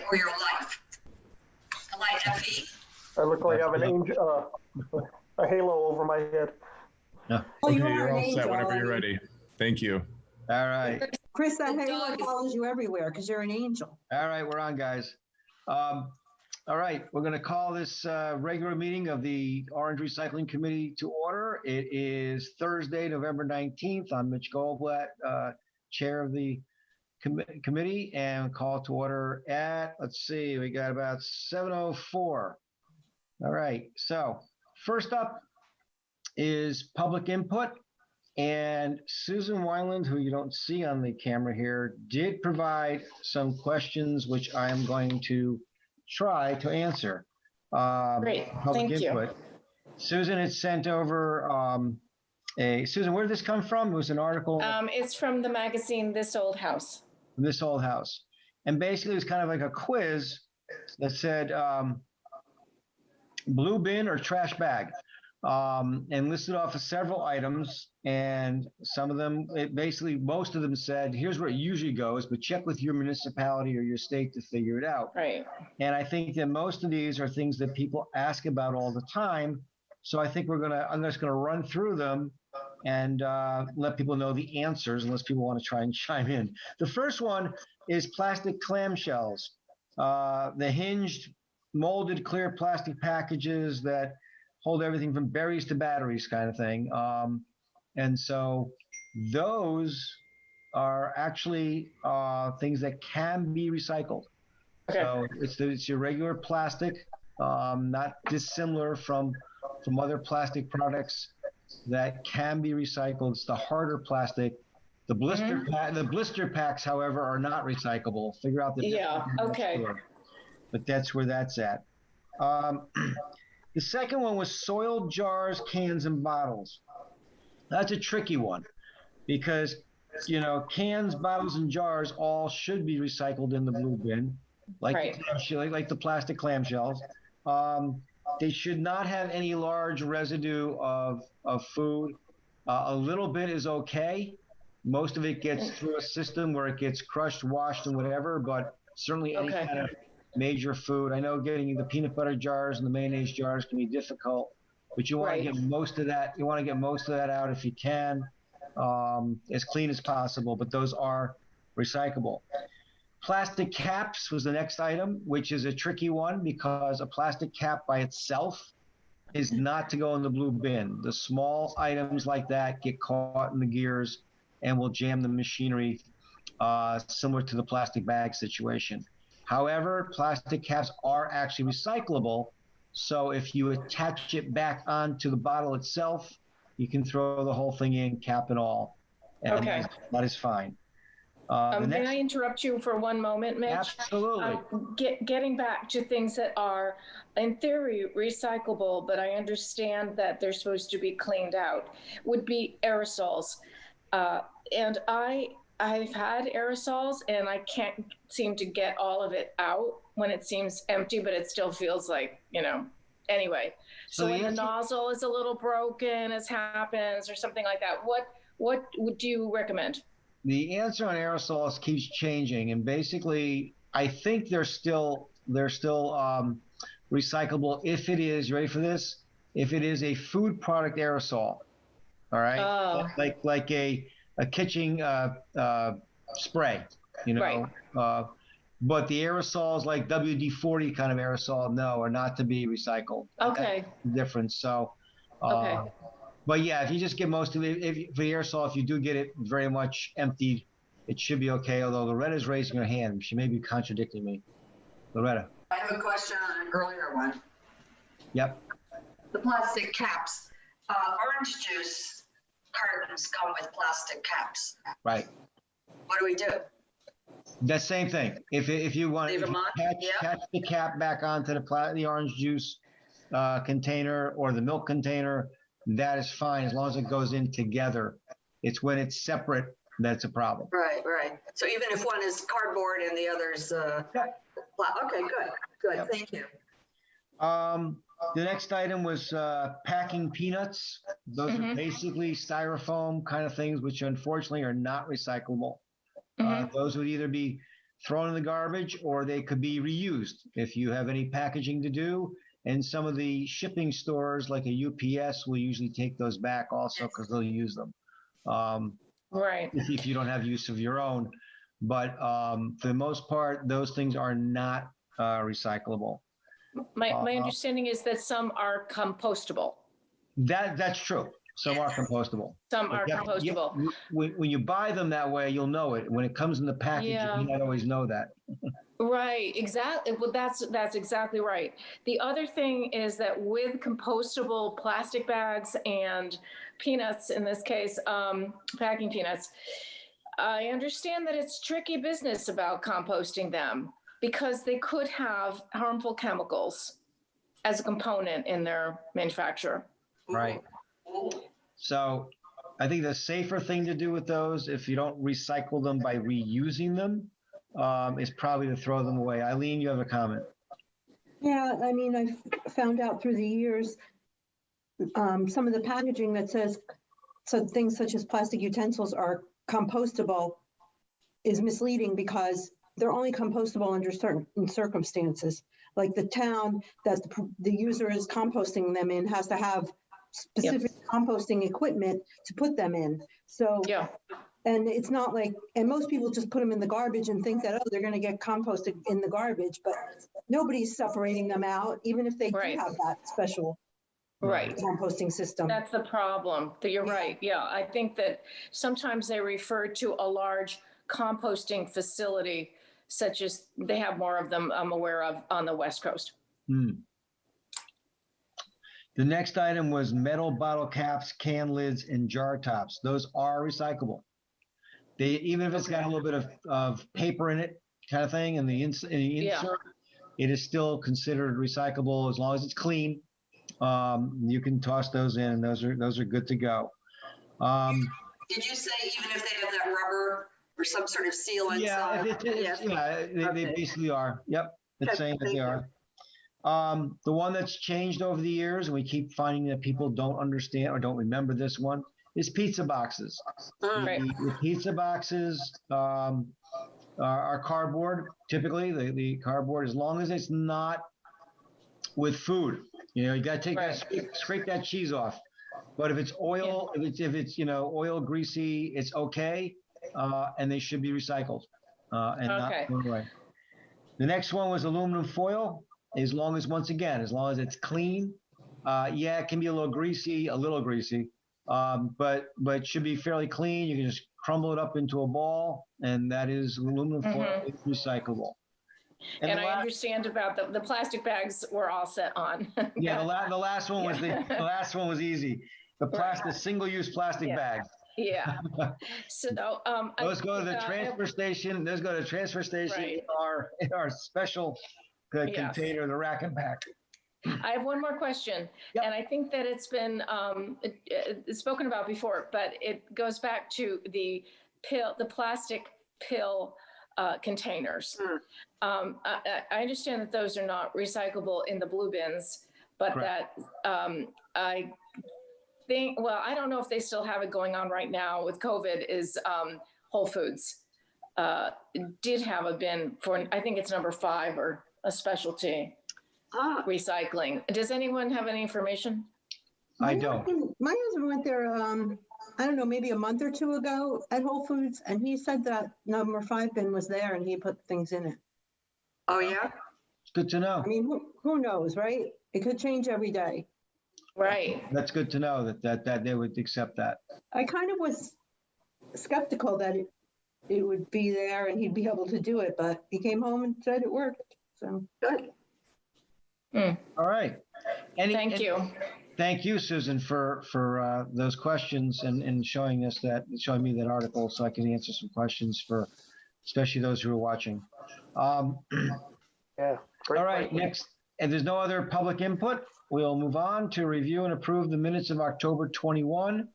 for your life. LIFE. I look like I have an angel, a halo over my head. Yeah. Oh, Okay, you are you're an all angel. set whenever you're ready. Thank you. All right. Chris, that The halo dog is- follows you everywhere because you're an angel. All right, we're on, guys. All right, we're going to call this regular meeting of the Orange Recycling Committee to order. It is Thursday, November 19th. I'm Mitch Goldblatt, chair of the committee, and call to order at, let's see, we got about 7:04. All right, so first up is public input. And Susan Wineland, who you don't see on the camera here, did provide some questions which I am going to try to answer. Great, Public thank you. input. Susan had sent over Susan, where did this come from? It was an article It's from the magazine This Old House. from This Old House. And basically it was kind of like a quiz that said blue bin or trash bag. And listed off several items, and some of them, most of them said, here's where it usually goes, but check with your municipality or your state to figure it out. Right. And I think that most of these are things that people ask about all the time. So I think I'm just gonna run through them and let people know the answers, unless people want to try and chime in. The first one is plastic clamshells, the hinged, molded, clear plastic packages that hold everything from berries to batteries kind of thing. And so those are actually things that can be recycled. Okay. So it's your regular plastic, not dissimilar from other plastic products that can be recycled. It's the harder plastic. The blister packs, however, are not recyclable. Figure out the Yeah, okay. store. But that's where that's at. The second one was soiled jars, cans, and bottles. That's a tricky one because, cans, bottles, and jars all should be recycled in the blue bin, like, Right. like the plastic clamshells. They should not have any large residue of food. A little bit is okay. Most of it gets through a system where it gets crushed, washed, and whatever, but certainly any Okay. kind of major food. I know getting the peanut butter jars and the mayonnaise jars can be difficult, but you want Right. to get most of that. You want to get most of that out if you can, as clean as possible. But those are recyclable. Plastic caps was the next item, which is a tricky one because a plastic cap by itself is not to go in the blue bin. The small items like that get caught in the gears and will jam the machinery, similar to the plastic bag situation. However, plastic caps are actually recyclable. So if you attach it back onto the bottle itself, you can throw the whole thing in, cap and all. And Okay. that is fine. May I interrupt you for one moment, Mitch? Absolutely. Getting back to things that are, in theory, recyclable, but I understand that they're supposed to be cleaned out, would be aerosols. And I've had aerosols and I can't seem to get all of it out when it seems empty, but it still feels like, anyway. So when the nozzle is a little broken, as happens, or something like that, what would you recommend? The answer on aerosols keeps changing, and basically, I think they're still recyclable if it is, ready for this? If it is a food product aerosol, all right? Oh. Like a kitchen spray, Right. But the aerosols like WD-40 kind of aerosol, no, are not to be recycled. Okay. That's the difference. So, Okay. but yeah, if you just get most of it, for the aerosol, if you do get it very much emptied, it should be okay. Although Loretta's raising her hand, she may be contradicting me. Loretta. I have a question on an earlier one. Yep. The plastic caps. Orange juice cartons come with plastic caps. Right. What do we do? That same thing. If you want Leave to them on? attach the cap back onto the orange juice container or the milk container, that is fine as long as it goes in together. It's when it's separate that's a problem. Right. So even if one is cardboard and the other's, okay, good, Yep. thank you. The next item was packing peanuts. Those are basically styrofoam kind of things, which unfortunately are not recyclable. Those would either be thrown in the garbage, or they could be reused if you have any packaging to do. And some of the shipping stores, like a UPS, will usually take those back also because they'll use them. Right. If you don't have use of your own. But for the most part, those things are not recyclable. My understanding is that some are compostable. That's true. Some are compostable. Some are compostable. When you buy them that way, you'll know it. When it comes in the package, Yeah. you might always know that. Right, exactly. Well, that's exactly right. The other thing is that with compostable plastic bags and peanuts, in this case, packing peanuts, I understand that it's tricky business about composting them because they could have harmful chemicals as a component in their manufacture. Right. So I think the safer thing to do with those, if you don't recycle them by reusing them, is probably to throw them away. Eileen, you have a comment. Yeah, I mean, I found out through the years, some of the packaging that says things such as plastic utensils are compostable is misleading because they're only compostable under certain circumstances. Like the town that the user is composting them in has to have specific composting equipment to put them in. So, Yeah. and it's not like, and most people just put them in the garbage and think that, oh, they're going to get composted in the garbage, but nobody's separating them out, even if they do have that special composting system. That's the problem. You're right. Yeah, I think that sometimes they refer to a large composting facility, such as they have more of them I'm aware of on the West Coast. The next item was metal bottle caps, can lids, and jar tops. Those are recyclable. Even if it's got a little bit of paper in it, kind of thing, and the insert, it is still considered recyclable as long as it's clean. You can toss those in, and those are good to go. Did you say even if they have that rubber or some sort of seal inside? They basically are. Yep, it's saying that they are. The one that's changed over the years, and we keep finding that people don't understand or don't remember this one, is pizza boxes. The pizza boxes are cardboard, typically. The cardboard, as long as it's not with food. You got to take that, scrape that cheese off. But if it's oil, if it's oil, greasy, it's okay, and they should be recycled and not thrown away. The next one was aluminum foil. As long as it's clean. It can be a little greasy, but it should be fairly clean. You can just crumble it up into a ball, and that is aluminum foil. It's recyclable. And I understand about the plastic bags we're all set on. The last one was the last one was easy. The single-use plastic bags. Yeah. So those go to the transfer station. Those go to the transfer station in our special container, the rack and pack. I have one more question, and I think that it's been spoken about before, but it goes back to the plastic pill containers. I understand that those are not recyclable in the blue bins, but that I think, well, I don't know if they still have it going on right now with COVID, is Whole Foods did have a bin for, I think it's number 5 or a specialty recycling. Does anyone have any information? I don't. My husband went there, I don't know, maybe a month or 2 ago at Whole Foods, and he said that number 5 bin was there and he put things in it. Oh, yeah? It's good to know. I mean, who knows, right? It could change every day. Right. That's good to know that they would accept that. I kind of was skeptical that it would be there and he'd be able to do it, but he came home and said it worked. So good. All right. Thank you. Thank you, Susan, for those questions and showing me that article so I can answer some questions for especially those who are watching. All right. Next, and there's no other public input. We'll move on to review and approve the minutes of October 21,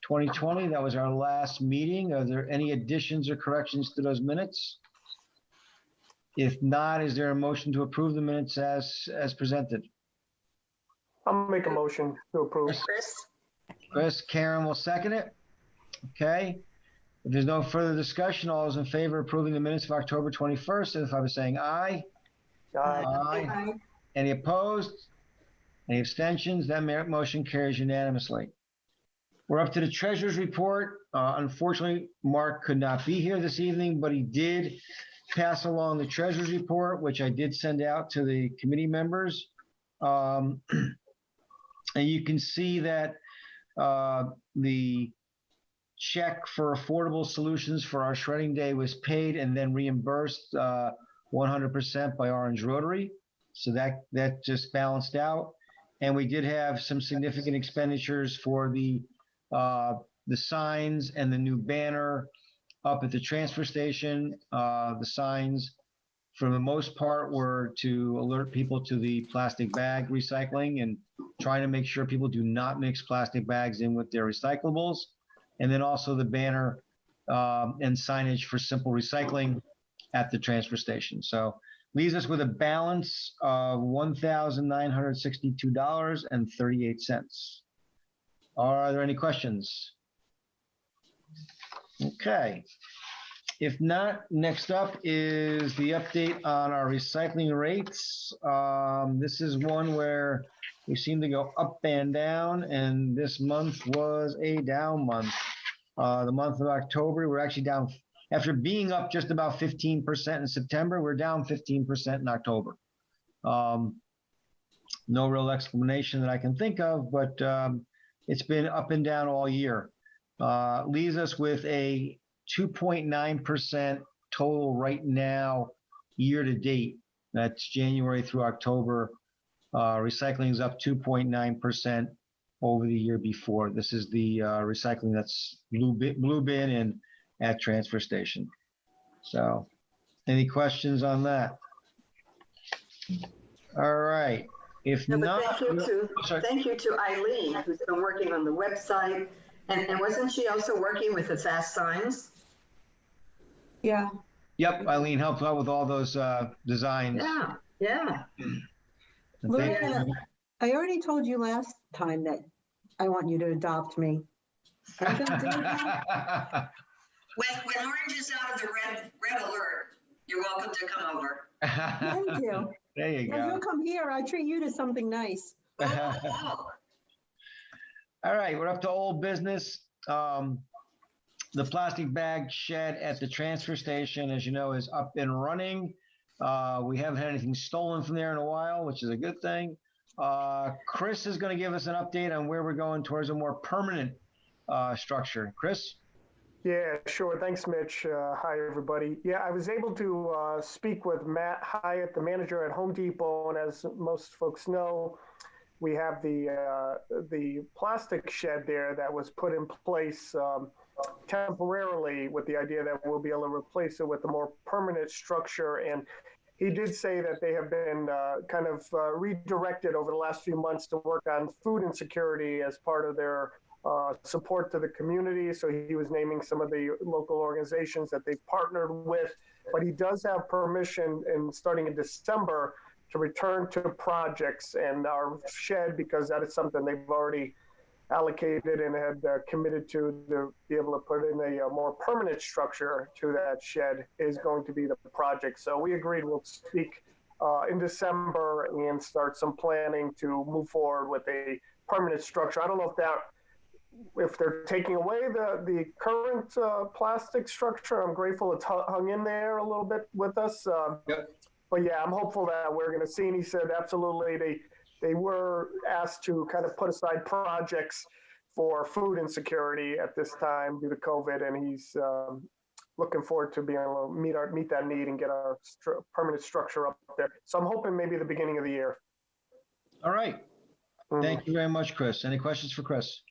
2020. That was our last meeting. Are there any additions or corrections to those minutes? If not, is there a motion to approve the minutes as presented? I'll make a motion to approve. Chris? Chris, Karen will second it. Okay. If there's no further discussion, all those in favor of approving the minutes of October 21st, signify by saying aye. Aye. Any opposed? Any abstentions? That motion carries unanimously. We're up to the treasurer's report. Unfortunately, Mark could not be here this evening, but he did pass along the treasurer's report, which I did send out to the committee members. And you can see that the check for affordable solutions for our shredding day was paid and then reimbursed 100% by Orange Rotary. So that just balanced out. And we did have some significant expenditures for the signs and the new banner up at the transfer station. The signs, for the most part, were to alert people to the plastic bag recycling and trying to make sure people do not mix plastic bags in with their recyclables. And then also the banner and signage for simple recycling at the transfer station. So leaves us with a balance of $1,962.38. Are there any questions? Okay. If not, next up is the update on our recycling rates. This is one where we seem to go up and down, and this month was a down month. The month of October, we're actually down. After being up just about 15% in September, we're down 15% in October. No real explanation that I can think of, but it's been up and down all year. Leaves us with a 2.9% total right now, year to date. That's January through October. Recycling is up 2.9% over the year before. This is the recycling that's blue bin and at transfer station. So, any questions on that? All right. If No, but not, thank you to Eileen, who's been working on the website. And wasn't she also working with the fast signs? Yeah. Yep, Eileen helped out with all those designs. Yeah. Lorena, I already told you last time that I want you to adopt me. Are you gonna do that? When Orange is out of the red alert, you're welcome to come over. Thank you. There you If you'll go. come here, I treat you to something nice. Oh, All right, we're up to old business. The plastic bag shed at the transfer station, as you know, is up and running. We haven't had anything stolen from there in a while, which is a good thing. Chris is going to give us an update on where we're going towards a more permanent structure. Chris? Yeah, sure. Thanks, Mitch. Hi, everybody. Yeah, I was able to speak with Matt Hyatt, the manager at Home Depot, and as most folks know, we have the plastic shed there that was put in place temporarily with the idea that we'll be able to replace it with a more permanent structure. And he did say that they have been kind of redirected over the last few months to work on food insecurity as part of their support to the community. So he was naming some of the local organizations that they've partnered with, but he does have permission starting in December to return to projects and our shed, because that is something they've already allocated and had committed to be able to put in a more permanent structure to that shed, is going to be the project. So we agreed we'll speak in December and start some planning to move forward with a permanent structure. I don't know if they're taking away the current plastic structure. I'm grateful it's hung in there a little bit with us. Yep. But yeah, I'm hopeful that we're going to see. And he said absolutely they were asked to kind of put aside projects for food insecurity at this time due to COVID, and he's looking forward to being able to meet that need and get our permanent structure up there. So I'm hoping maybe the beginning of the year. All right. Thank you very much, Chris. Any questions for Chris?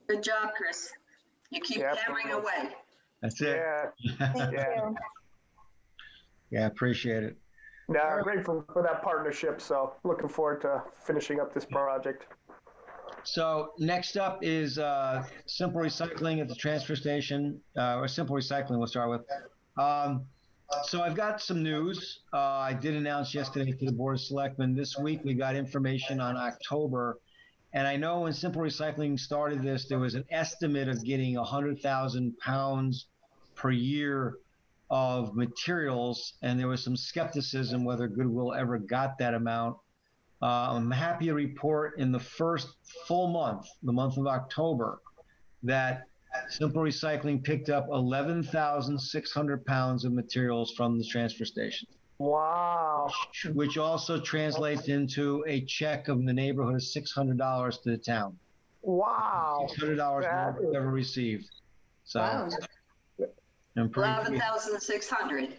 good job, Chris. You keep hammering away. That's it. Yeah. Thank Yeah. you. Yeah, appreciate it. No, grateful for that partnership. So looking forward to finishing up this project. So next up is simple recycling at the transfer station, or simple recycling we'll start with. So I've got some news. I did announce yesterday to the Board of Selectmen this week we got information on October, And I know when Simple Recycling started this, there was an estimate of getting 100,000 pounds per year of materials, and there was some skepticism whether Goodwill ever got that amount. I'm happy to report in the first full month, the month of October, that Simple Recycling picked up 11,600 pounds of materials from the transfer station. Wow. Which also translates into a check of in the neighborhood of $600 to the town. Wow. $600 more than we've ever received. So, Wow. I'm pretty 11,600.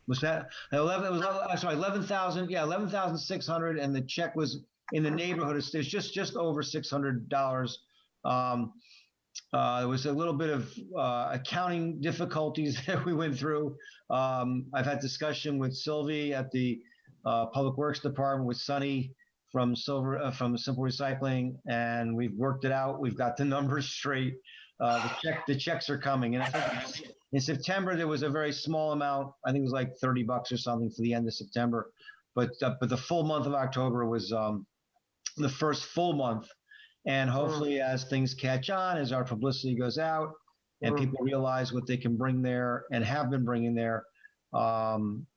Was that 11? It was, I'm sorry, 11,000. Yeah, 11,600, and the check was in the neighborhood of it's just over $600. There was a little bit of accounting difficulties that we went through. I've had discussion with Sylvie at the Public Works Department, with Sunny from Simple Recycling, and we've worked it out. We've got the numbers straight. The checks are coming, and I think in September there was a very small amount. I think it was like $30 or something for the end of September, but the full month of October was the first full month. And hopefully, as things catch on, as our publicity goes out, and people realize what they can bring there and have been bringing there,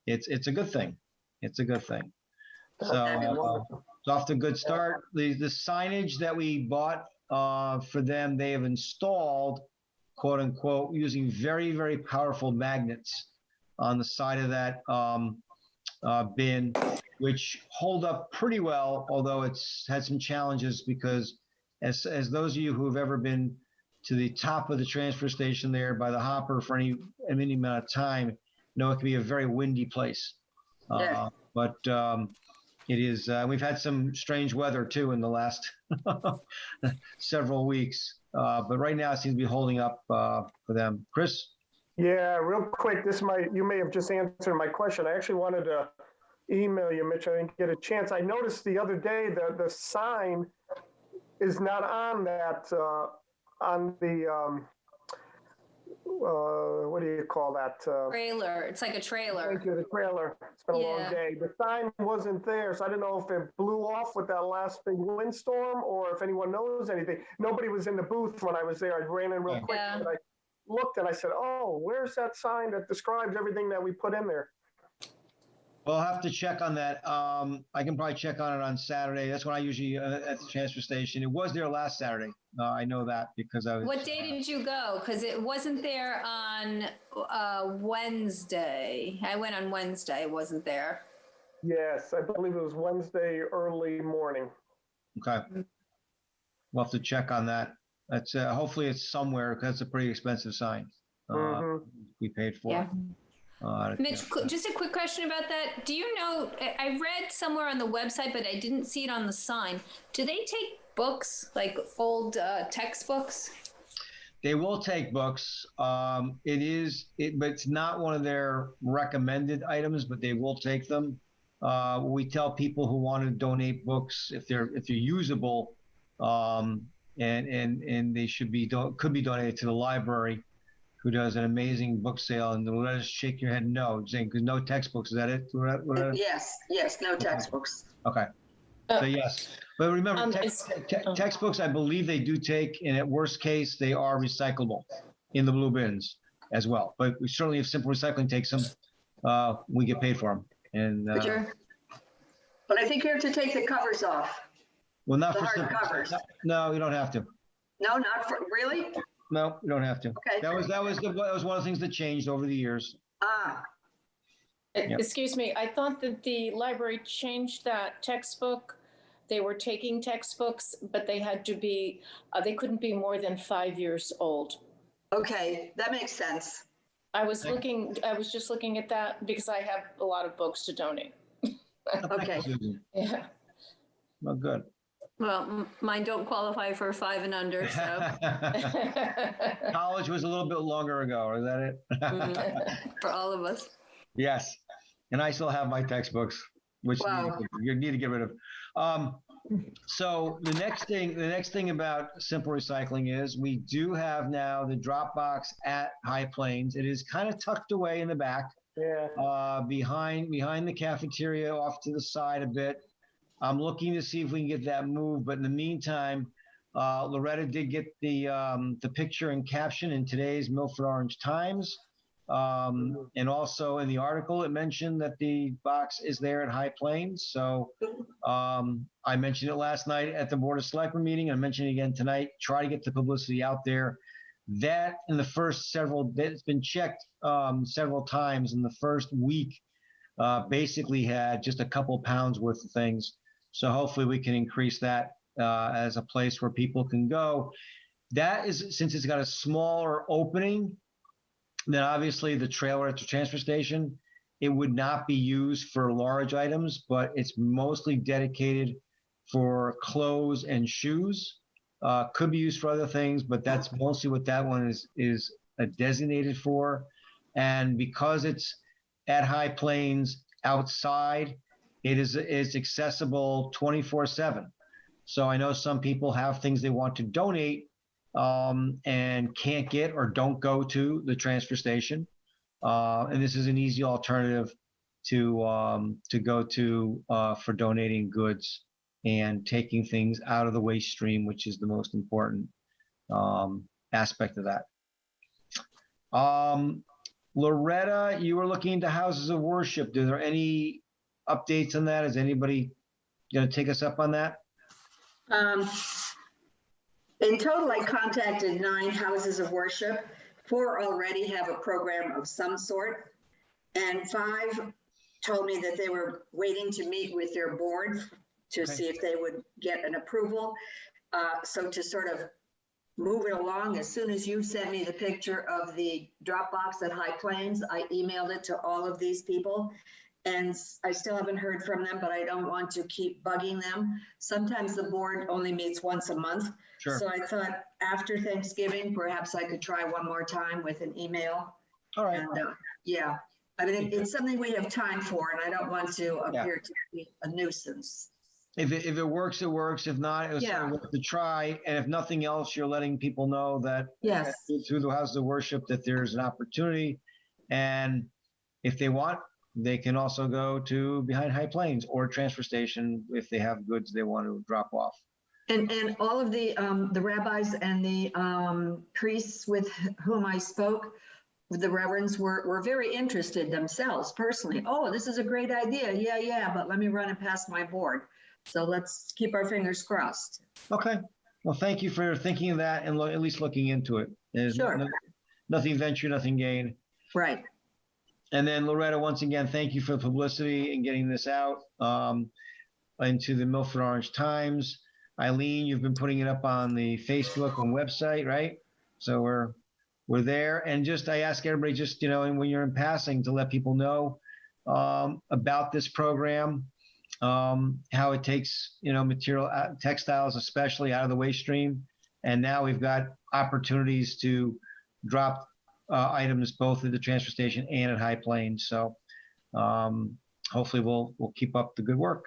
it's a good thing. It's a good thing. So it's off to a good start. The signage that we bought for them, they have installed, quote unquote, using very, very powerful magnets on the side of that bin, which hold up pretty well, although it's had some challenges because as those of you who have ever been to the top of the transfer station there by the hopper for any amount of time, know it can be a very windy place. Yeah. But it is, we've had some strange weather too in the last several weeks. But right now it seems to be holding up for them. Chris? Yeah, real quick, you may have just answered my question. I actually wanted to email you, Mitch. I didn't get a chance. I noticed the other day that the sign is not on that, on the, what do you call that? Trailer. It's like a trailer. Thank you, the trailer. It's been a long Yeah. day. The sign wasn't there, so I didn't know if it blew off with that last big windstorm or if anyone knows anything. Nobody was in the booth when I was there. I ran in real quick, Yeah. and I looked and I said, oh, where's that sign that describes everything that we put in there? We'll have to check on that. I can probably check on it on Saturday. That's when I usually at the transfer station. It was there last Saturday. I know that because I was. What day did you go? Because it wasn't there on Wednesday. I went on Wednesday. It wasn't there. Yes, I believe it was Wednesday early morning. Okay. We'll have to check on that. That's hopefully it's somewhere because it's a pretty expensive sign. We paid for it. Mitch, just a quick question about that. Do you know, I read somewhere on the website, but I didn't see it on the sign. Do they take books, like old textbooks? They will take books. But it's not one of their recommended items, but they will take them. We tell people who want to donate books if they're usable, and they could be donated to the library, who does an amazing book sale. And let us shake your head no, saying because no textbooks. Is that it? Yes, no textbooks. Okay. So yes, but remember, textbooks, I believe they do take, and at worst case, they are recyclable in the blue bins as well. But we certainly, if Simple Recycling takes them, we get paid for them. And But I think you have to take the covers off. well, not The for hard Simple. covers. No, you don't have to. No, not for, really? No, you don't have to. Okay. That was one of the things that changed over the years. Ah, Yep. Excuse me, I thought that the library changed that textbook. They were taking textbooks, but they had to be, they couldn't be more than 5 years old. okay, that makes sense. I was just looking at that because I have a lot of books to donate. Okay. Susan. Yeah. Well, good. Well, mine don't qualify for 5 and under, so College was a little bit longer ago. Is that it? for all of us. Yes. And I still have my textbooks, which Wow. you need to get rid of. So the next thing about Simple Recycling is we do have now the drop box at High Plains. It is kind of tucked away in the back, Yeah. behind the cafeteria, off to the side a bit. I'm looking to see if we can get that moved, but in the meantime, Loretta did get the picture and caption in today's Milford Orange Times. And also in the article, it mentioned that the box is there at High Plains. So I mentioned it last night at the Board of Selectmen meeting. I mentioned it again tonight. Try to get the publicity out there. That in the first it's been checked several times in the first week, basically had just a couple pounds worth of things. So hopefully we can increase that as a place where people can go. That is, since it's got a smaller opening, then obviously the trailer at the transfer station, it would not be used for large items, but it's mostly dedicated for clothes and shoes. Could be used for other things, but that's mostly what that one is designated for. And because it's at High Plains outside, it's accessible 24/7. So I know some people have things they want to donate and can't get or don't go to the transfer station. And this is an easy alternative to go to for donating goods and taking things out of the waste stream, which is the most important aspect of that. Loretta, you were looking into houses of worship. Is there any updates on that? Is anybody going to take us up on that? In total, I contacted 9 houses of worship. 4 already have a program of some sort, and 5 told me that they were waiting to meet with their board to see if they would get an approval. So to sort of move it along, as soon as you sent me the picture of the drop box at High Plains, I emailed it to all of these people. And I still haven't heard from them, but I don't want to keep bugging them. Sometimes the board only meets once a month. Sure. So I thought after Thanksgiving, perhaps I could try one more time with an email. All right. And yeah, I mean, it's something we have time for, and I don't want to appear to be a nuisance. If it works, it works. If not, it was worth to try. And if nothing else, you're letting people know that through the houses of worship that there's an opportunity. And if they want, they can also go to behind High Plains or transfer station if they have goods they want to drop off. And all of the rabbis and the priests with whom I spoke, the reverends were very interested themselves personally. Oh, this is a great idea. Yeah, but let me run it past my board. So let's keep our fingers crossed. Okay. Well, thank you for thinking of that and at least looking into it. There's sure. Nothing venture, nothing gain. Right. And then Loretta, once again, thank you for the publicity and getting this out into the Milford Orange Times. Eileen, you've been putting it up on the Facebook and website, right? So we're there. And just I ask everybody just, and when you're in passing to let people know about this program, how it takes, material, textiles especially out of the waste stream. And now we've got opportunities to drop items both at the transfer station and at High Plains. So hopefully we'll keep up the good work.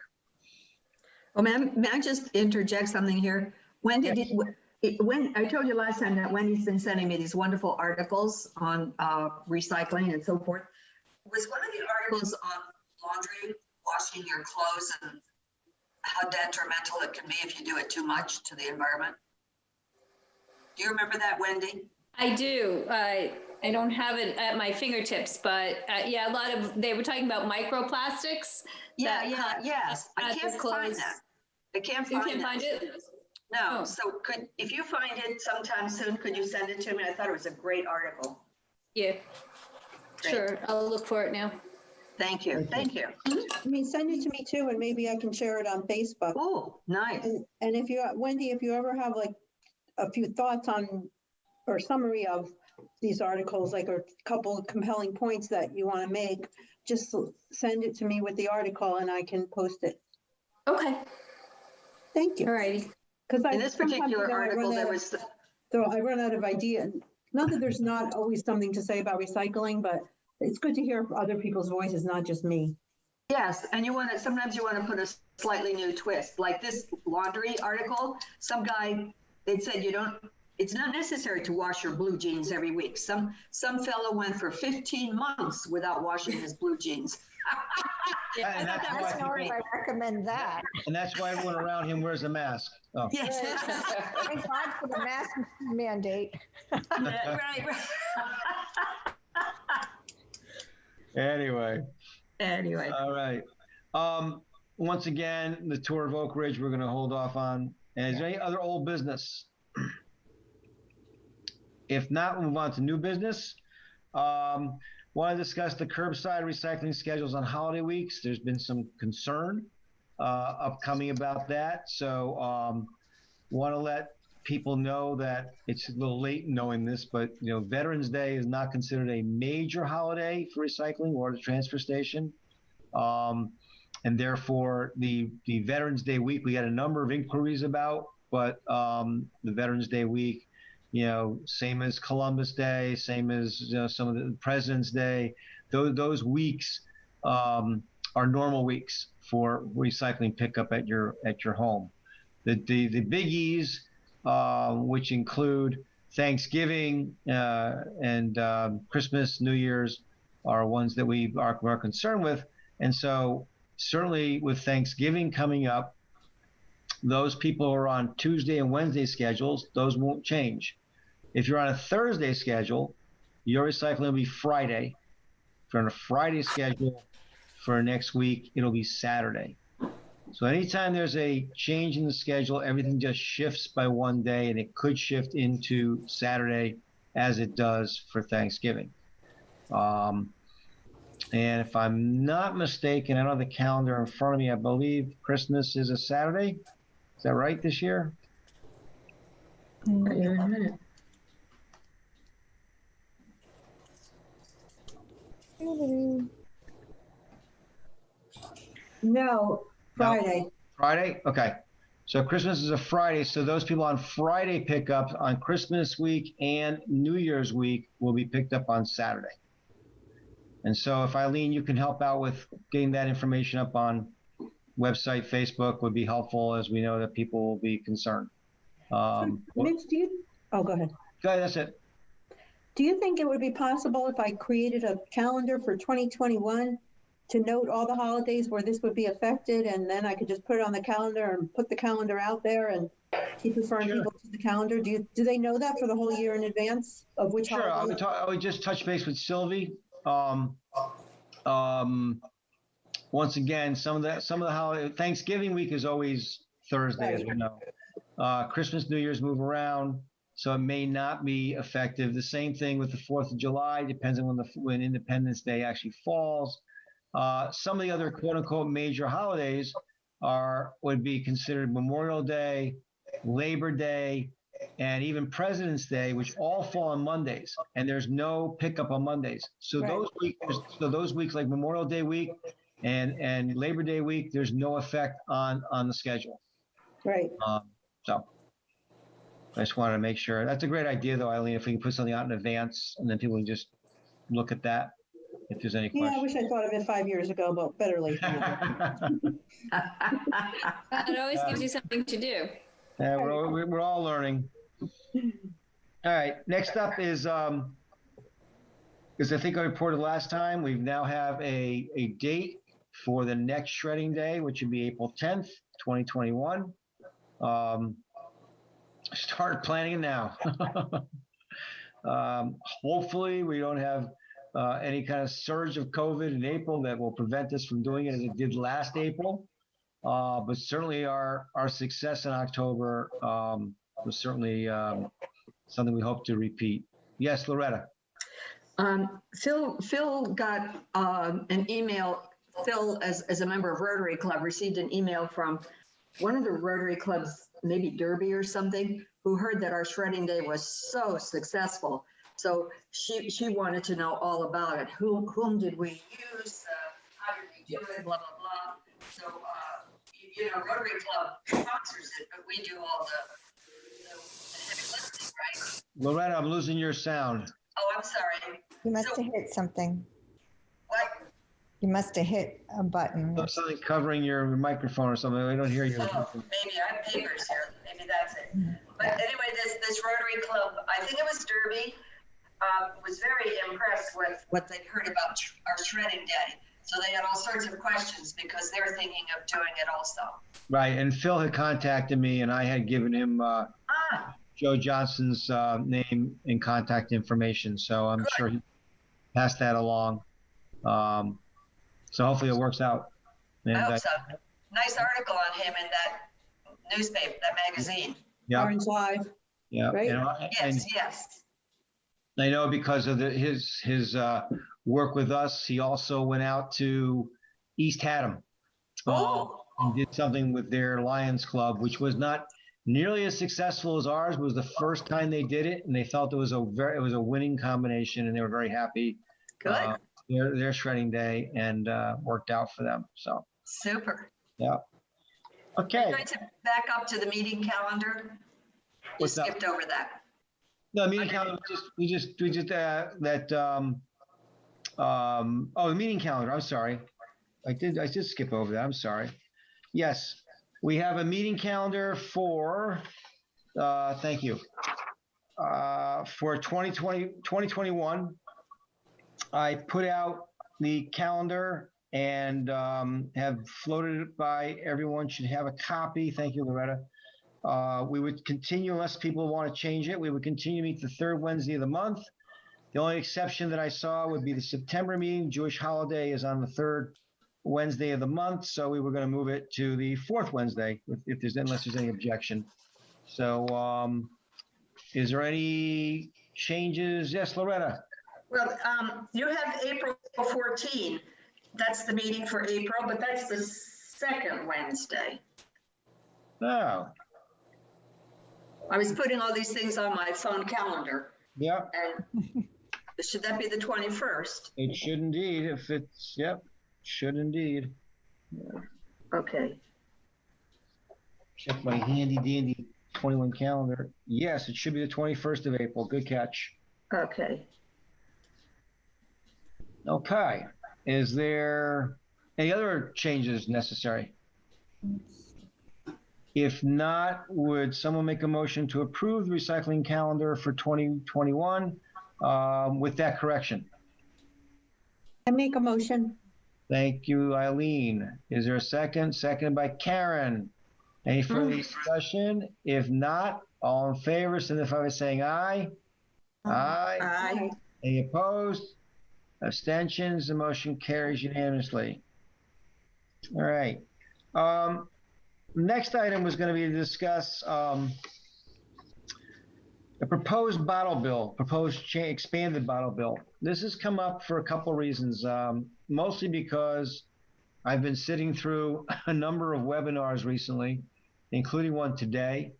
Well, ma'am, may I just interject something here? When I told you last time that Wendy's been sending me these wonderful articles on recycling and so forth. Was one of the articles on laundry, washing your clothes, and how detrimental it can be if you do it too much to the environment? Do you remember that, Wendy? I do. I don't have it at my fingertips, but a lot of, they were talking about microplastics. Yes. I can't find that. I can't find it. You can't find it? No. Oh. So if you find it sometime soon, could you send it to me? I thought it was a great article. Yeah. Great. Sure. I'll look for it now. Thank you. Thank you. I mean, send it to me too, and maybe I can share it on Facebook. Oh, nice. And if you, Wendy, if you ever have like a few thoughts on or summary of these articles, like a couple of compelling points that you want to make, just send it to me with the article and I can post it. Okay. Thank you. All righty. Because in this particular article, there was. So I run out of ideas. Not that there's not always something to say about recycling, but it's good to hear other people's voices, not just me. Yes, and sometimes you want to put a slightly new twist. Like this laundry article, some guy, it said it's not necessary to wash your blue jeans every week. Some fellow went for 15 months without washing his blue jeans. And that's why That's not if I recommend that. and that's why everyone around him wears a mask. Oh. Yes. Thank God for the mask mandate. Yeah, right. Anyway. Anyway, All right. Once again, the tour of Oak Ridge, we're going to hold off on. And is there any other old business? If not, we'll move on to new business. Want to discuss the curbside recycling schedules on holiday weeks. There's been some concern upcoming about that. So want to let people know that it's a little late knowing this, but Veterans Day is not considered a major holiday for recycling or the transfer station. And therefore, the Veterans Day week, we had a number of inquiries about, but the Veterans Day week, same as Columbus Day, same as some of the President's Day, those weeks are normal weeks for recycling pickup at your home. The biggies, which include Thanksgiving and Christmas, New Year's, are ones that we are concerned with. And so certainly with Thanksgiving coming up, those people who are on Tuesday and Wednesday schedules, those won't change. If you're on a Thursday schedule, your recycling will be Friday. If you're on a Friday schedule for next week, it'll be Saturday. So anytime there's a change in the schedule, everything just shifts by one day, and it could shift into Saturday as it does for Thanksgiving. And if I'm not mistaken, I don't have the calendar in front of me. I believe Christmas is a Saturday. Is that right this year? wait a minute. No, Friday. No. Friday? Okay. So Christmas is a Friday. So those people on Friday pickup on Christmas week and New Year's week will be picked up on Saturday. And so if Eileen, you can help out with getting that information up on website, Facebook would be helpful, as we know that people will be concerned. Mitch, go ahead. Go ahead, that's it. Do you think it would be possible if I created a calendar for 2021 to note all the holidays where this would be affected, and then I could just put it on the calendar and put the calendar out there and keep referring people to the calendar? Do they know that for the whole year in advance of which Sure, holiday? I would just touch base with Sylvie. Once again, some of the holiday, Thanksgiving week is always Thursday, as we know. Christmas, New Year's move around, so it may not be effective. The same thing with the 4th of July, depends on when Independence Day actually falls. Some of the other quote unquote major holidays would be considered Memorial Day, Labor Day, and even President's Day, which all fall on Mondays, and there's no pickup on Mondays. So those weeks like Memorial Day week and Labor Day week, there's no effect on the schedule. Right. So I just wanted to make sure. That's a great idea, though, Eileen. If we can put something out in advance, and then people can just look at that. If there's any questions. Yeah, I wish I thought of it 5 years ago, but better late than never. It always gives you something to do. Yeah, we're all learning. All right, next up is, because I think I reported last time, we now have a date for the next shredding day, which would be April 10th, 2021. Start planning it now. Hopefully we don't have any kind of surge of COVID in April that will prevent us from doing it as it did last April. But certainly our success in October was certainly something we hope to repeat. Yes, Loretta. Phil got an email. Phil, as a member of Rotary Club, received an email from one of the Rotary Clubs, maybe Derby or something, who heard that our shredding day was so successful. So she wanted to know all about it. Whom did we use? How did we do it? Blah, blah, blah. So, Rotary Club sponsors it, but we do all the heavy lifting, right? Loretta, I'm losing your sound. Oh, I'm sorry. You must have hit something. What? You must have hit a button. Something covering your microphone or something. I don't hear you. Oh, maybe I have papers here. Maybe that's it. But anyway, this Rotary Club, I think it was Derby, was very impressed with what they'd heard about our shredding day. So they had all sorts of questions because they're thinking of doing it also. Right, and Phil had contacted me, and I had given him Joe Johnson's name and contact information, so I'm Good. sure he passed that along. So hopefully it works out. And, I hope so. Nice article on him in that newspaper, that magazine. Yeah, Orange Live, yeah. right? And Yes. I know because of his work with us, he also went out to East Haddam Oh, and did something with their Lions Club, which was not nearly as successful as ours. It was the first time they did it, and they felt it was a winning combination, and they were very happy. good. Their shredding day and worked out for them. So Super. yeah. Are Okay. you going to back up to the meeting calendar? You What's that? skipped over that. No, meeting calendar. We just that. The meeting calendar. I'm sorry. I did skip over that. I'm sorry. Yes, we have a meeting calendar for. Thank you. For 2021, I put out the calendar and have floated it by everyone. Should have a copy. Thank you, Loretta. We would continue, unless people want to change it, we would continue to meet the third Wednesday of the month. The only exception that I saw would be the September meeting. Jewish holiday is on the third Wednesday of the month, so we were going to move it to the fourth Wednesday, unless there's any objection. So is there any changes? Yes, Loretta. Well, you have April 14. That's the meeting for April, but that's the second Wednesday. No. I was putting all these things on my phone calendar, Yeah, and should that be the 21st? it should indeed. If it's, yep, should indeed. Okay. Check my handy dandy 21 calendar. Yes, it should be the 21st of April. Good catch. Okay. Okay. Is there any other changes necessary? If not, would someone make a motion to approve the recycling calendar for 2021 with that correction? I make a motion. Thank you, Eileen. Is there a second? Seconded by Karen. Any further discussion? If not, all in favor, signify by saying aye. Aye. Aye. Any opposed? Abstentions? The motion carries unanimously. All right. Next item was going to be to discuss the proposed bottle bill, expanded bottle bill. This has come up for a couple reasons, mostly because I've been sitting through a number of webinars recently, including one today,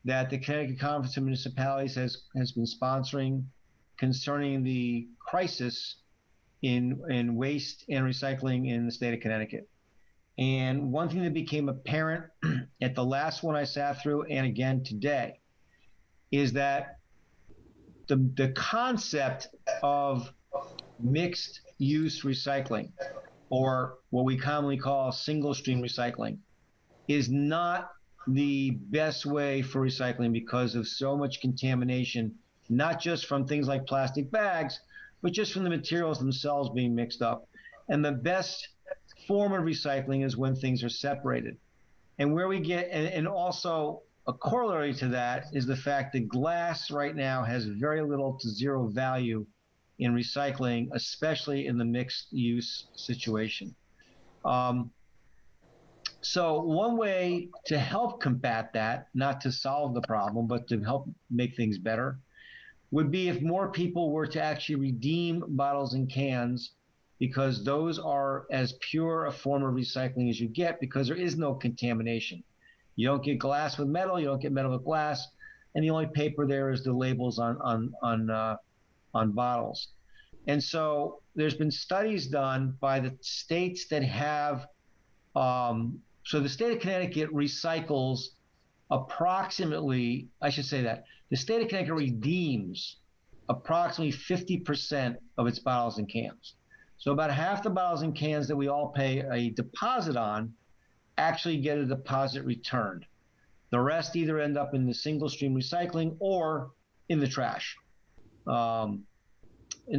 that the Connecticut Conference of Municipalities has been sponsoring concerning the crisis in waste and recycling in the state of Connecticut. And one thing that became apparent at the last one I sat through and again today is that the concept of mixed use recycling, or what we commonly call single stream recycling, is not the best way for recycling because of so much contamination, not just from things like plastic bags, but just from the materials themselves being mixed up. And the best form of recycling is when things are separated. And where we get, and also a corollary to that is the fact that glass right now has very little to zero value in recycling, especially in the mixed use situation. So one way to help combat that, not to solve the problem, but to help make things better, would be if more people were to actually redeem bottles and cans, because those are as pure a form of recycling as you get, because there is no contamination. You don't get glass with metal, you don't get metal with glass, and the only paper there is the labels on bottles. And so there's been studies done by the states that have, so the state of Connecticut recycles approximately, I should say that, the state of Connecticut redeems approximately 50% of its bottles and cans. So about half the bottles and cans that we all pay a deposit on actually get a deposit returned. The rest either end up in the single stream recycling or in the trash. And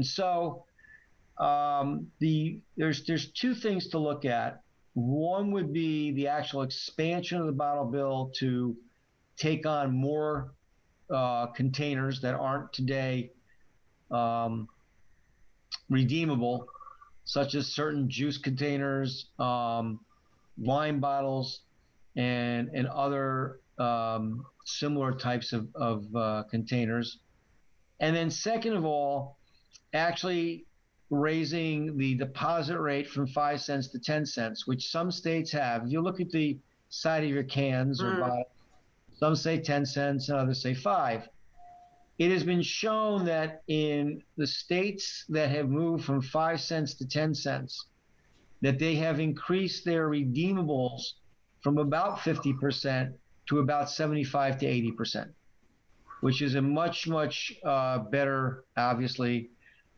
so there's two things to look at. One would be the actual expansion of the bottle bill to take on more containers that aren't today redeemable, such as certain juice containers, wine bottles, and other similar types of containers. And then second of all, actually raising the deposit rate from 5 cents to 10 cents, which some states have. If you look at the side of your cans or bottles, some say 10 cents and others say 5. It has been shown that in the states that have moved from 5 cents to 10 cents, that they have increased their redeemables from about 50% to about 75 to 80%, which is a much, much better, obviously,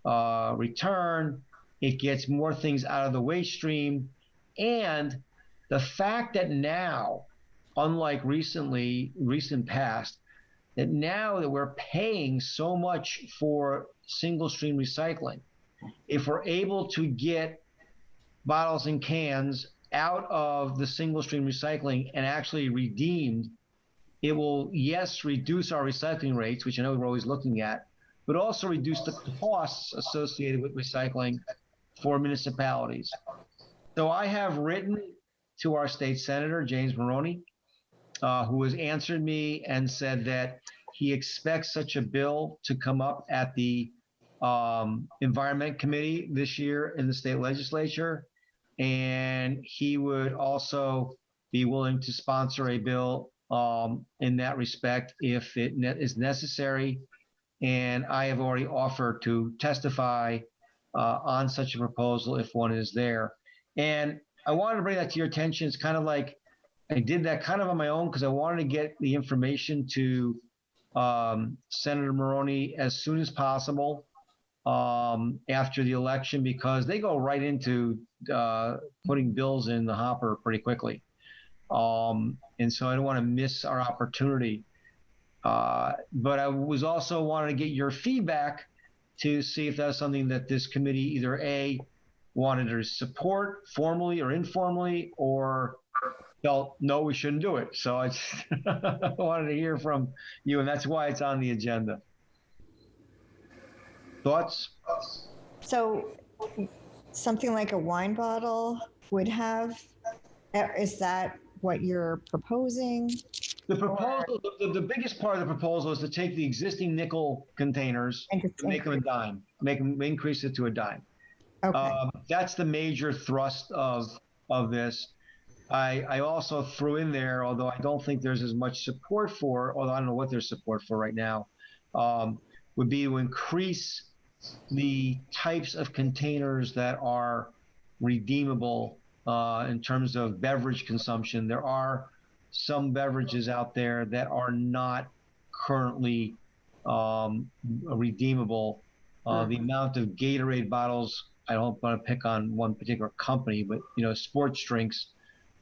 return. It gets more things out of the waste stream. And the fact that now, unlike recent past, that now that we're paying so much for single stream recycling, if we're able to get bottles and cans out of the single stream recycling and actually redeemed, it will, yes, reduce our recycling rates, which I know we're always looking at, but also reduce the costs associated with recycling for municipalities. So I have written to our state senator, James Maroney, who has answered me and said that he expects such a bill to come up at the Environment Committee this year in the state legislature. And he would also be willing to sponsor a bill in that respect if it is necessary. And I have already offered to testify on such a proposal if one is there. And I wanted to bring that to your attention. It's kind of like I did that kind of on my own because I wanted to get the information to Senator Maroney as soon as possible after the election, because they go right into putting bills in the hopper pretty quickly. And so I don't want to miss our opportunity. But I was also wanting to get your feedback to see if that's something that this committee either A, wanted to support formally or informally, or felt, no, we shouldn't do it. So I just wanted to hear from you, and that's why it's on the agenda. Thoughts? So something like a wine bottle would have, is that what you're proposing? The proposal, the biggest part of the proposal is to take the existing nickel containers and make them a dime, increase it to a dime. Okay. That's the major thrust of this. I also threw in there, although I don't think there's as much support for, although I don't know what there's support for right now, would be to increase the types of containers that are redeemable in terms of beverage consumption. There are some beverages out there that are not currently redeemable. The amount of Gatorade bottles, I don't want to pick on one particular company, but sports drinks,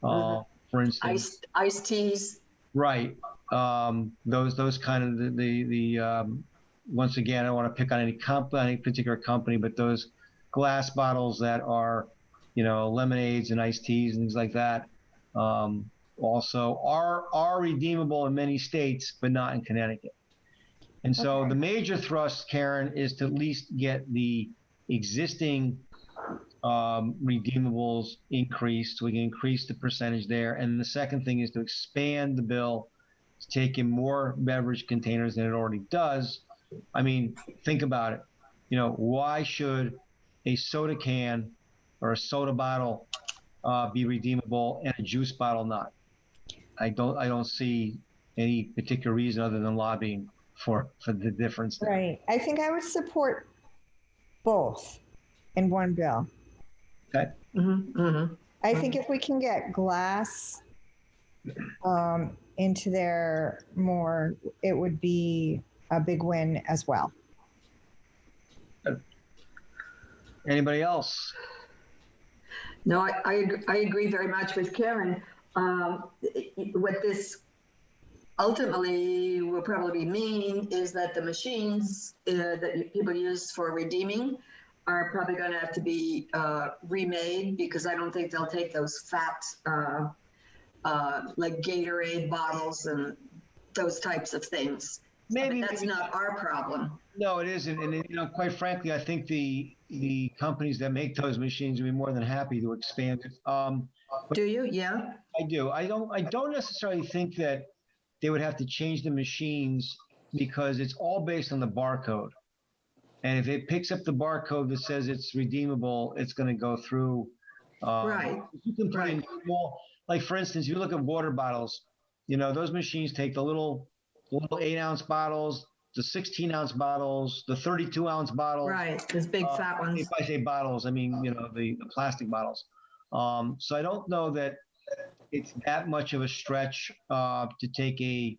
for instance, iced teas, right? Those kind of the once again, I don't want to pick on any particular company, but those glass bottles that are lemonades and iced teas and things like that also are redeemable in many states, but not in Connecticut. And so the major thrust, Karen, is to at least get the existing redeemables increased. We can increase the percentage there. And the second thing is to expand the bill to take in more beverage containers than it already does. I mean, think about it. Why should a soda can or a soda bottle be redeemable and a juice bottle not? I don't see any particular reason other than lobbying for the difference there. Right. I think I would support both in one bill. Okay. I think if we can get glass into there more, it would be a big win as well. Anybody else? No, I agree very much with Karen. What this ultimately will probably mean is that the machines that people use for redeeming are probably going to have to be remade because I don't think they'll take those fat, like Gatorade bottles and those types of things. Maybe But that's not our problem. No, it isn't. And you know, quite frankly, I think the companies that make those machines would be more than happy to expand it. Do you? Yeah. I do. I don't necessarily think that they would have to change the machines because it's all based on the barcode. And if it picks up the barcode that says it's redeemable, it's going to go through. Right. You can put in small, like for instance, you look at water bottles. You know, those machines take the little 8-ounce bottles, the 16-ounce bottles, the 32-ounce bottles. Right. Those big fat ones. If I say bottles, I mean, you know, the plastic bottles. So I don't know that it's that much of a stretch to take a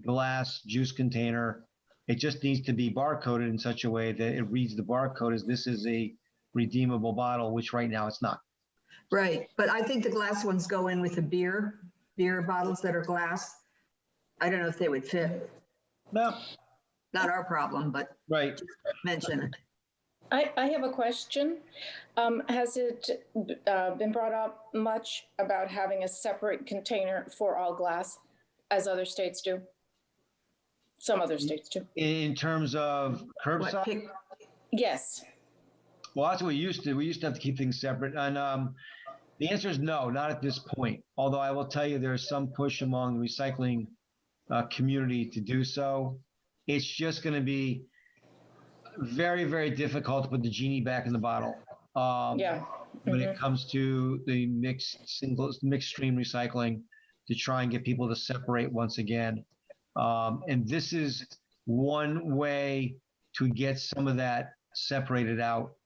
glass juice container. It just needs to be barcoded in such a way that it reads the barcode as this is a redeemable bottle, which right now it's not. Right. But I think the glass ones go in with the beer bottles that are glass. I don't know if they would fit. No. Not our problem, but right. Just mention it. I have a question. Has it been brought up much about having a separate container for all glass, as other states do? Some other states do. In terms of curbside? Yes. Well, that's what we used to. We used to have to keep things separate. And the answer is no, not at this point. Although I will tell you there's some push among the recycling community to do so. It's just going to be very, very difficult to put the genie back in the bottle. When it comes to the mixed stream recycling to try and get people to separate once again. And this is one way to get some of that separated out.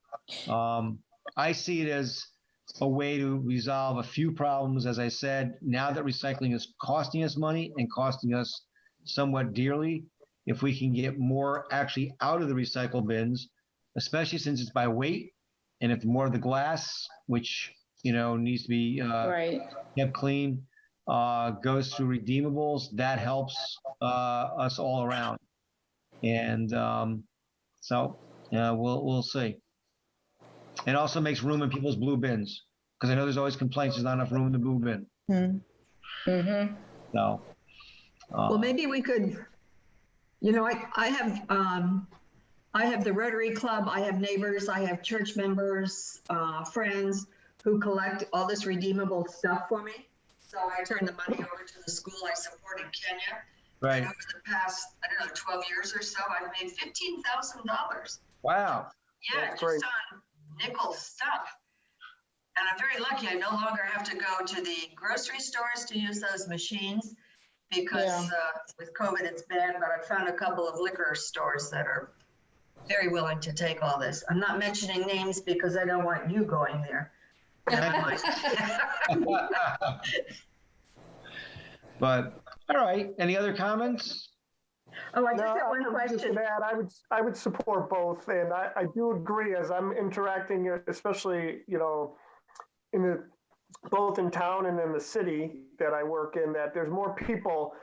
I see it as a way to resolve a few problems. As I said, now that recycling is costing us money and costing us somewhat dearly, if we can get more actually out of the recycle bins, especially since it's by weight, and if more of the glass, which you know needs to be kept clean, goes through redeemables, that helps us all around. And so we'll see. It also makes room in people's blue bins because I know there's always complaints there's not enough room in the blue bin. So, well, maybe we could. You know, I have the Rotary Club. I have neighbors. I have church members, friends who collect all this redeemable stuff for me. So I turn the money over to the school I support in Kenya. Right. And over the past, I don't know, 12 years or so, I've made $15,000. Wow. Yeah, just on nickel stuff. And I'm very lucky. I no longer have to go to the grocery stores to use those machines because with COVID it's bad, but I found a couple of liquor stores that are very willing to take all this. I'm not mentioning names because I don't want you going there. But all right, any other comments? Oh, I just have one question. I would support both, and I do agree as I'm interacting, especially both in town and in the city that I work in, that there's more people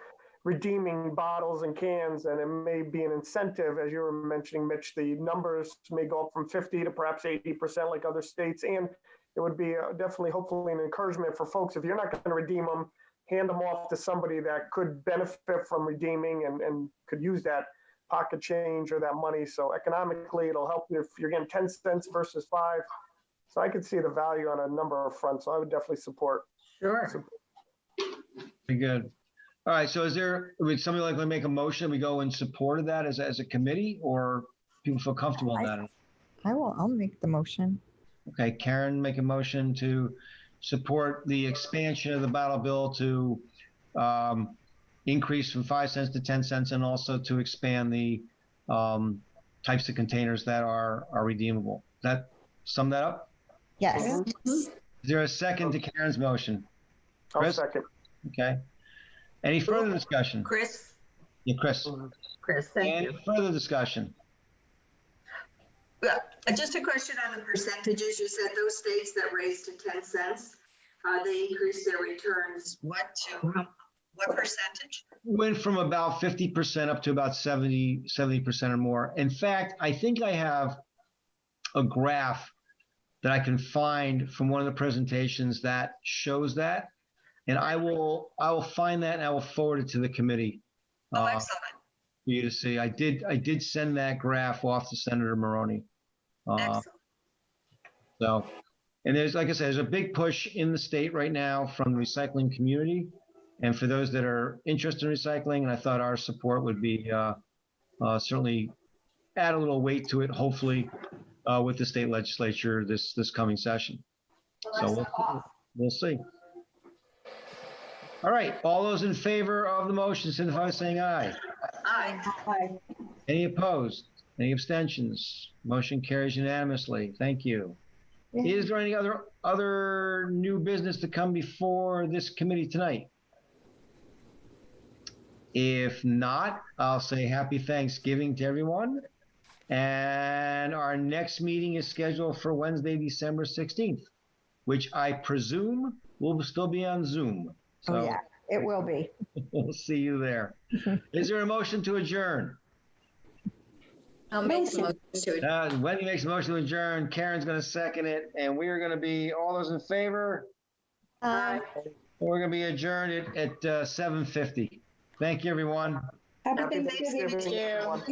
redeeming bottles and cans, and it may be an incentive, as you were mentioning, Mitch. The numbers may go up from 50 to perhaps 80% like other states, and it would be definitely, hopefully, an encouragement for folks. If you're not going to redeem them, hand them off to somebody that could benefit from redeeming and could use that pocket change or that money. So economically, it'll help you if you're getting 10 cents versus 5. So I could see the value on a number of fronts. So I would definitely support. Sure. Very good. All right. So would somebody like to make a motion? We go in support of that as a committee, or people feel comfortable in that? I'll make the motion. Okay. Karen, make a motion to support the expansion of the bottle bill to increase from 5 cents to 10 cents, and also to expand the types of containers that are redeemable. That sum that up? Yes. Is there a second to Karen's motion? Chris? I'll second. Okay. Any further discussion? Chris? Yeah, Chris. Chris, thank you. Any further discussion? Just a question on the percentages. You said those states that raised to 10 cents, they increased their returns. What percentage? Went from about 50% up to about 70% or more. In fact, I think I have a graph that I can find from one of the presentations that shows that. And I will find that and I will forward it to the committee. Oh, For excellent. you to see. I did send that graph off to Senator Maroney. Excellent. So, and there's, like I said, there's a big push in the state right now from the recycling community. And for those that are interested in recycling, and I thought our support would be certainly add a little weight to it, hopefully, with the state legislature this coming session. So we'll see. All right, all those in favor of the motion, signify by saying aye. Aye. Aye. Any opposed? Any abstentions? Motion carries unanimously. Thank you. Yeah. Is there any other new business to come before this committee tonight? If not, I'll say happy Thanksgiving to everyone. And our next meeting is scheduled for Wednesday, December 16th, which I presume will still be on Zoom. So Oh, yeah, it will be. we'll see you there. Is there a motion to adjourn? I'll make the Motion. motion to it. Wendy makes a motion to adjourn. Karen's going to second it. And we are going to be, all those in favor? We're going to be adjourned at 7:50. Thank you, everyone. Happy Happy Thanksgiving. Thanksgiving, everyone.